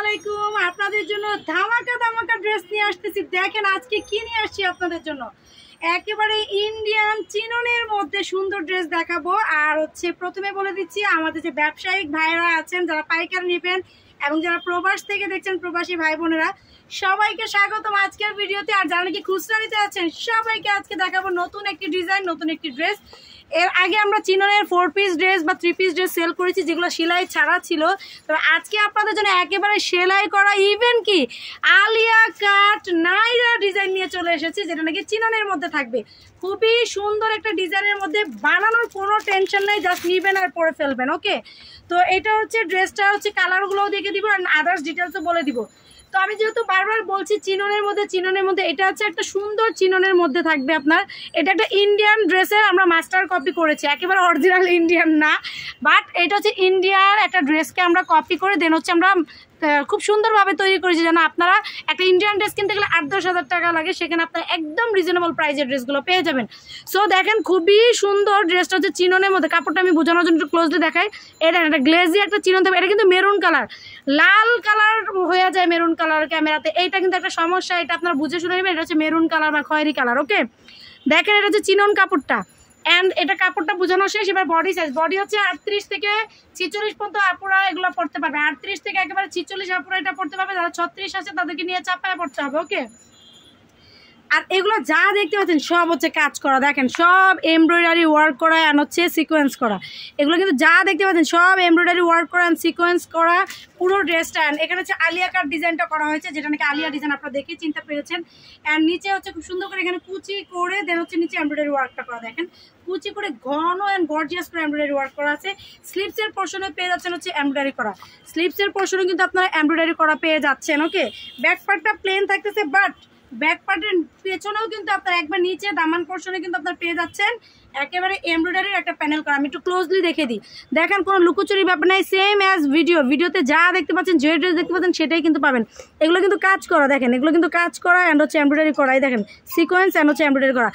আলাইকুম। আপনাদের জন্য ধামাকা ধামাকা ড্রেস নিয়ে আসতেছি। দেখেন আজকে কি নিয়ে আসছি আপনাদের জন্য। একেবারে ইন্ডিয়ান চিননের মধ্যে সুন্দর ড্রেস দেখাবো। আর প্রথমে বলে দিচ্ছি, আমাদের যে ব্যবসায়িক ভাইরা আছেন যারা পাইকারি নেবেন এবং যারা প্রবাস থেকে দেখছেন প্রবাসী ভাই বোনেরা, সবাইকে স্বাগতম আজকের ভিডিওতে। আর যারা নাকি খুচরা নিতে আছেন সবাইকে আজকে দেখাবো নতুন একটি ডিজাইন, নতুন একটি ড্রেস। এর আগে আমরা চিননের 4 পিস ড্রেস বা 3 পিস ড্রেস সেল করেছি যেগুলো সেলাই ছাড়া ছিল। তো আজকে আপনাদের জন্য একেবারে সেলাই করা, ইভেন কি আলিয়া কাট নাইরা ডিজাইন নিয়ে চলে এসেছি, যেটা নাকি চিননের মধ্যে থাকবে। খুবই সুন্দর একটা ডিজাইনের মধ্যে, বানানোর কোনো টেনশন নেই, জাস্ট নিবেন আর পরে ফেলবেন। ওকে, তো এটা ড্রেসটা কালারগুলোও দেখে দিব আর আদার্স ডিটেলসও বলে দিব। তো আমি যেহেতু বারবার বলছি চিননের মধ্যে এটা একটা সুন্দর চিননের মধ্যে থাকবে আপনার। এটা একটা ইন্ডিয়ান ড্রেসের আমরা মাস্টার কপি করেছি, একেবারে অরিজিনাল ইন্ডিয়ান না, বাট এটা ইন্ডিয়ার একটা ড্রেসকে আমরা কপি করে দেন আমরা খুব সুন্দরভাবে তৈরি করেছি, যেন আপনারা একটা ইন্ডিয়ান ড্রেস কিনতে গেলে 8-10 হাজার টাকা লাগে, সেখানে আপনারা একদম রিজনেবল প্রাইসের ড্রেসগুলো পেয়ে যাবেন। সো দেখেন খুবই সুন্দর ড্রেসটা চিননের মধ্যে। কাপড়টা আমি বোঝানোর জন্য একটু ক্লোজলি দেখাই। এটা গ্লেজি একটা চিনন থাকবে। এটা কিন্তু মেরুন কালার, লাল কালার হয়ে যায় মেরুন কালার ক্যামেরাতে, এইটা কিন্তু একটা সমস্যা, এটা আপনারা বুঝে শুনে নেবেন। এটা মেরুন কালার বা খয়েরি কালার। ওকে, দেখেন এটা চিনন কাপড়টা, অ্যান্ড এটা কাপড়টা বোঝানো শেষ। এবার বডি সাইজ, বডি 38 থেকে 46 পর্যন্ত আপুরা এগুলো পড়তে পারবে। 38 থেকে একেবারে 46 আপুরা এটা পড়তে পারবে। যারা 36 আছে তাদেরকে নিয়ে চাপায় পড়তে হবে। ওকে, আর এগুলো যা দেখতে পাচ্ছেন সব কাজ করা, দেখেন সব এমব্রয়ডারি ওয়ার্ক করা অ্যান্ড সিকোয়েন্স করা। এগুলো কিন্তু যা দেখতে পাচ্ছেন সব এমব্রয়ডারি ওয়ার্ক করা অ্যান্ড সিকোয়েন্স করা পুরো ড্রেসটা। অ্যান্ড এখানে আলিয়া কাট ডিজাইনটা করা হয়েছে, যেটা নাকি আলিয়া ডিজাইন আপনারা দেখে চিনতে পেরেছেন। অ্যান্ড নিচে খুব সুন্দর করে এখানে কুচি করে দেন নিচে এমব্রয়ডারি ওয়ার্কটা করা, দেখেন কুচি করে ঘন অ্যান্ড গর্জিয়াস করে এমব্রয়ডারি ওয়ার্ক করা আছে। স্লিভসের পোর্শনে পেয়ে যাচ্ছেন এমব্রয়ডারি করা, স্লিভসের পোর্শনে কিন্তু আপনারা এমব্রয়ডারি করা পেয়ে যাচ্ছেন। ওকে, ব্যাক পার্টটা প্লেন থাকতেছে, বাট ব্যাক পার্টের পেছনেও কিন্তু আপনার একবার নিচে দামান পোর্শনে কিন্তু আপনার পেয়ে যাচ্ছেন একেবারে এমব্রয়ডারির একটা প্যানেল করা। আমি একটু ক্লোজলি দেখে দিই, দেখেন কোনো লুকোচুরি ব্যাপার নাই, সেম অ্যাজ ভিডিওতে যা দেখতে পাচ্ছেন, যে ড্রেস দেখতে পাচ্ছেন সেটাই কিন্তু পাবেন। এগুলো কিন্তু কাজ করা, দেখেন এগুলো কিন্তু কাজ করা অ্যান্ড এমব্রয়ডারি করাই, দেখেন সিকোয়েন্স অ্যান্ড এমব্রয়ডারি করা।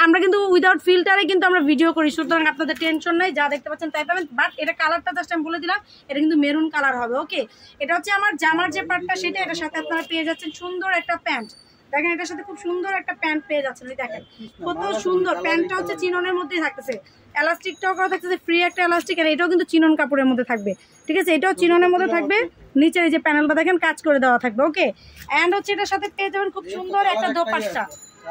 আমরা কিন্তু উইদাউট ফিল্টারে কিন্তু আমরা ভিডিও করি, সুতরাং আপনাদের টেনশন নাই, যা দেখতে পাচ্ছেন তাই পাবেন। বাট এটা কালারটা জাস্ট আমি বলে দিলাম, এটা কিন্তু মেরুন কালার হবে। ওকে, এটা আমার জামার যে পার্টটা সেটা, এটার সাথে আপনারা পেয়ে যাচ্ছেন সুন্দর একটা প্যান্ট। দেখেন এটার সাথে খুব সুন্দর একটা প্যান্ট পেয়ে যাচ্ছেন। দেখেন কত সুন্দর প্যান্টটা চিননের মধ্যেই থাকতেছে, এলাস্টিকটাও করা থাকতেছে, ফ্রি একটা এলাস্টিক। আর এটাও কিন্তু চিনন কাপড়ের মধ্যে থাকবে, ঠিক আছে, এটাও চিননের মধ্যে থাকবে। নিচের এই যে প্যানেলটা দেখেন কাজ করে দেওয়া থাকবে। ওকে, অ্যান্ড এটার সাথে পেয়ে যাবেন খুব সুন্দর একটা দোপাট্টা।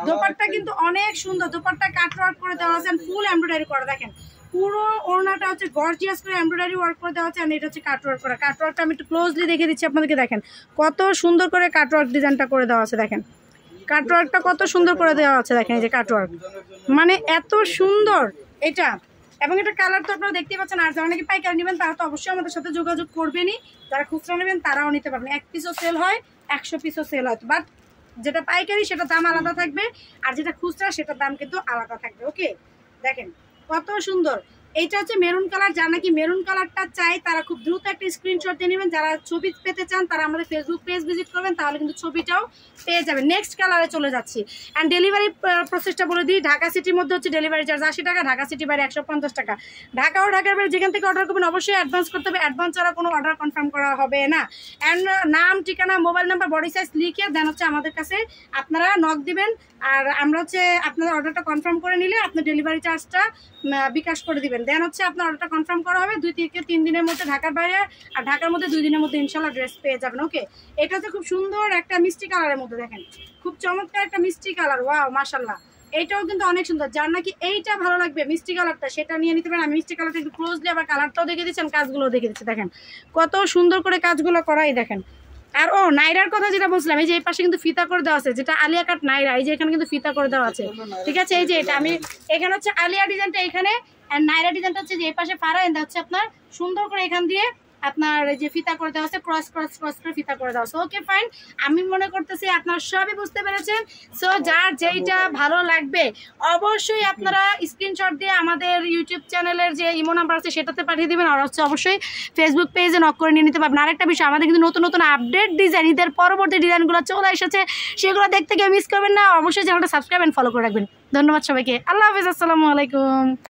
দোপাট্টা কিন্তু অনেক সুন্দর, দোপাট্টা কাটওয়ার্ক করে দেওয়া আছে, ফুল এমব্রয়ডারি করা। দেখেন পুরো ওড়নাটা গর্জিয়াস করে এমব্রয়ডারি ওয়ার্ক করে দেওয়া আছে, আর এটা কাটওয়ার্ক করা। কাটওয়ার্কটা আমি একটু ক্লোজলি দেখে দিচ্ছি আপনাদেরকে, দেখেন কত সুন্দর করে কাটওয়ার্ক ডিজাইনটা করে দেওয়া আছে। দেখেন কাটওয়ার্কটা কত সুন্দর করে দেওয়া আছে, দেখেন এই যে কাটওয়ার্ক, মানে এত সুন্দর এটা। এবং এটা কালার তো আপনারা দেখতেই পাচ্ছেন। আর যারা নাকি পাইকারি নেবেন তারা তো অবশ্যই আমাদের সাথে যোগাযোগ করবেনই, যারা খুচরা নেবেন তারাও নিতে পারবেন। 1 পিসও সেল হয়, 100 পিসও সেল হয়, বাট যেটা পাইকারি সেটার দাম আলাদা থাকবে, আর যেটা খুচরা সেটার দাম কিন্তু আলাদা থাকবে। ওকে, দেখেন কত সুন্দর। এইটা মেরুন কালার, যারা নাকি মেরুন কালারটা চাই তারা খুব দ্রুত একটা স্ক্রিনশট দিয়ে নেবেন। যারা ছবি পেতে চান তারা আমাদের ফেসবুক পেজ ভিজিট করবেন, তাহলে কিন্তু ছবিটাও পেয়ে যাবেন। নেক্সট কালারে চলে যাচ্ছি। অ্যান্ড ডেলিভারি প্রসেসটা বলে দিই, ঢাকা সিটির মধ্যে ডেলিভারি চার্জ 80 টাকা, ঢাকা সিটি বাইরে 150 টাকা। ঢাকা ও ঢাকার বাইরে যেখান থেকে অর্ডার করবেন অবশ্যই অ্যাডভান্স করতে হবে, অ্যাডভান্স ছাড়া কোনো অর্ডার কনফার্ম করা হবে না। অ্যান্ড নাম, ঠিকানা, মোবাইল নাম্বার, বডি সাইজ লিখে দেন আমাদের কাছে আপনারা নক দিবেন। আর আমরা আপনাদের অর্ডারটা কনফার্ম করে নিলে আপনার ডেলিভারি চার্জটা বিকাশ করে দিবেন। দেন আপনার অর্ডারটা কনফার্ম করা হবে 2 থেকে 3 দিনের মধ্যে ঢাকার বাইরে, আর ঢাকার মধ্যে 2 দিনের মধ্যে ইনশাল্লাহ ড্রেস পেয়ে যাবেন। ওকে, এটা খুব সুন্দর একটা মিষ্টি কালারের মধ্যে, দেখেন খুব চমৎকার একটা মিষ্টি কালার। ওয়াও মাশাআল্লাহ, এইটাও কিন্তু অনেক সুন্দর। যার নাকি এইটা ভালো লাগবে মিষ্টি কালারটা, সেটা নিয়ে নিতে পারেন। আমি মিষ্টি কালারটা একটু ক্লোজলি আবার কালারটাও দেখে দিচ্ছেন, কাজগুলো দেখে দিচ্ছি, দেখেন কত সুন্দর করে কাজগুলো করাই। দেখেন আর নাইরার কথা যেটা বলছিলাম, এই যে এই পাশে কিন্তু ফিতা করে দেওয়া আছে, যেটা আলিয়া কাট নাইরা, এই যে এখানে কিন্তু ফিতা করে দেওয়া আছে, ঠিক আছে। এই যে এটা আমি এখানে আলিয়া ডিজাইনটা এখানে, অ্যান্ড নাইরা ডিজাইনটা যে এই পাশে ফাড়া, এন্ড আপনার সুন্দর করে এখান দিয়ে আপনার এই যে ফিতা করে দেওয়া আছে, ক্রস করে ফিতা করে দেওয়া আছে। ওকে ফাইন, আমি মনে করতেছি আপনারা সবই বুঝতে পেরেছেন। সো যার যেইটা ভালো লাগবে অবশ্যই আপনারা স্ক্রিনশট দিয়ে আমাদের ইউটিউব চ্যানেলের যে ইমো নাম্বার আছে সেটাতে পাঠিয়ে দেবেন, আর অবশ্যই ফেসবুক পেজে নক করে নিয়ে নিতে পারবেন। আরেকটা বিষয়, আমাদের কিন্তু নতুন নতুন আপডেট ডিজাইন, ঈদের পরবর্তী ডিজাইনগুলো চলে এসেছে, সেগুলো দেখতে গিয়ে মিস করবেন না। অবশ্যই চ্যানেলটা সাবস্ক্রাইব অ্যান্ড ফলো করে রাখবেন। ধন্যবাদ সবাইকে, আল্লাহ হাফিজ, আসসালামু আলাইকুম।